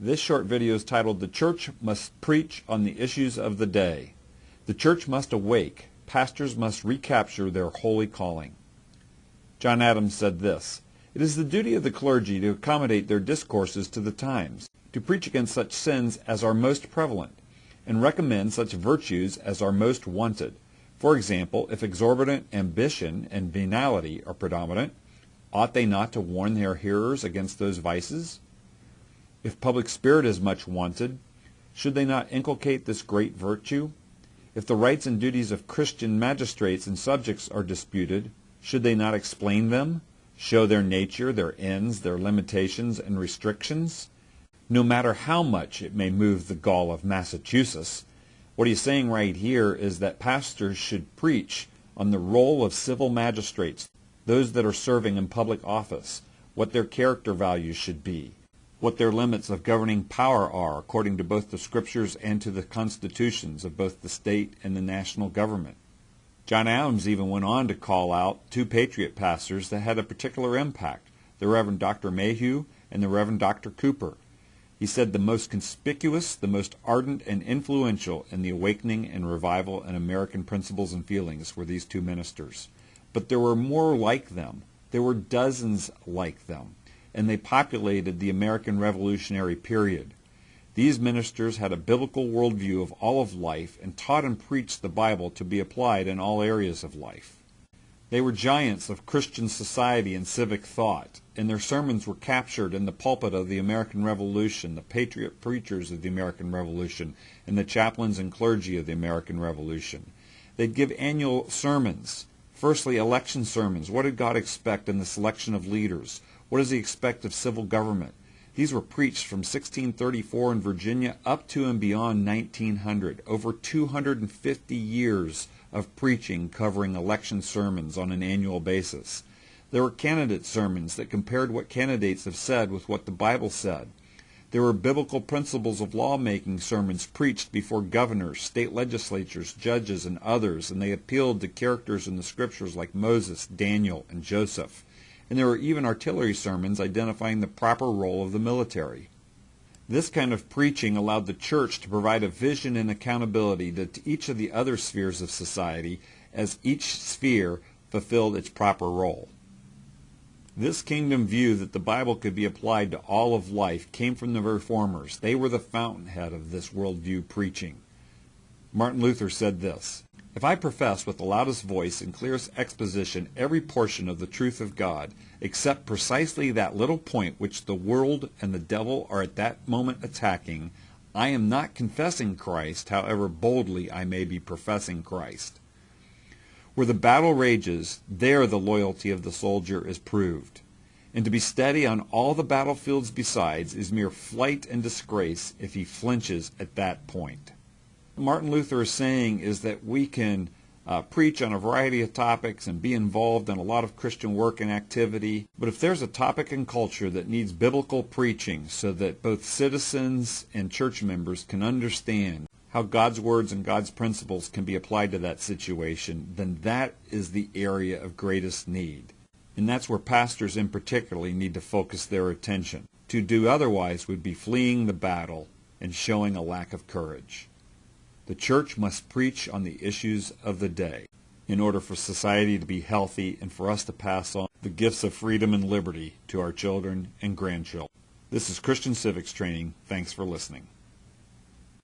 This short video is titled, "The Church Must Preach on the Issues of the Day." The church must awake. Pastors must recapture their holy calling. John Adams said this, "It is the duty of the clergy to accommodate their discourses to the times, to preach against such sins as are most prevalent, and recommend such virtues as are most wanted. For example, if exorbitant ambition and venality are predominant, ought they not to warn their hearers against those vices? If public spirit is much wanted, should they not inculcate this great virtue? If the rights and duties of Christian magistrates and subjects are disputed, should they not explain them, show their nature, their ends, their limitations and restrictions? No matter how much it may move the gall of Massachusetts, what he's saying right here is that pastors should preach on the role of civil magistrates, those that are serving in public office, what their character values should be, what their limits of governing power are according to both the scriptures and to the constitutions of both the state and the national government. John Adams even went on to call out two patriot pastors that had a particular impact, the Reverend Dr. Mayhew and the Reverend Dr. Cooper. He said the most conspicuous, the most ardent and influential in the awakening and revival in American principles and feelings were these two ministers. But there were more like them. There were dozens like them, and they populated the American Revolutionary period. These ministers had a biblical worldview of all of life and taught and preached the Bible to be applied in all areas of life. They were giants of Christian society and civic thought, and their sermons were captured in the pulpit of the American Revolution, the patriot preachers of the American Revolution, and the chaplains and clergy of the American Revolution. They'd give annual sermons. Firstly, election sermons. What did God expect in the selection of leaders? What does he expect of civil government? These were preached from 1634 in Virginia up to and beyond 1900, over 250 years of preaching covering election sermons on an annual basis. There were candidate sermons that compared what candidates have said with what the Bible said. There were biblical principles of lawmaking sermons preached before governors, state legislatures, judges, and others, and they appealed to characters in the scriptures like Moses, Daniel, and Joseph. And there were even artillery sermons identifying the proper role of the military. This kind of preaching allowed the church to provide a vision and accountability to each of the other spheres of society as each sphere fulfilled its proper role. This kingdom view that the Bible could be applied to all of life came from the Reformers. They were the fountainhead of this worldview preaching. Martin Luther said this, "If I profess with the loudest voice and clearest exposition every portion of the truth of God, except precisely that little point which the world and the devil are at that moment attacking, I am not confessing Christ, however boldly I may be professing Christ." Where the battle rages, there the loyalty of the soldier is proved. And to be steady on all the battlefields besides is mere flight and disgrace if he flinches at that point. What Martin Luther is saying is that we can preach on a variety of topics and be involved in a lot of Christian work and activity, but if there's a topic in culture that needs biblical preaching so that both citizens and church members can understand how God's words and God's principles can be applied to that situation, then that is the area of greatest need. And that's where pastors in particular need to focus their attention. To do otherwise would be fleeing the battle and showing a lack of courage. The church must preach on the issues of the day in order for society to be healthy and for us to pass on the gifts of freedom and liberty to our children and grandchildren. This is Christian Civics Training. Thanks for listening.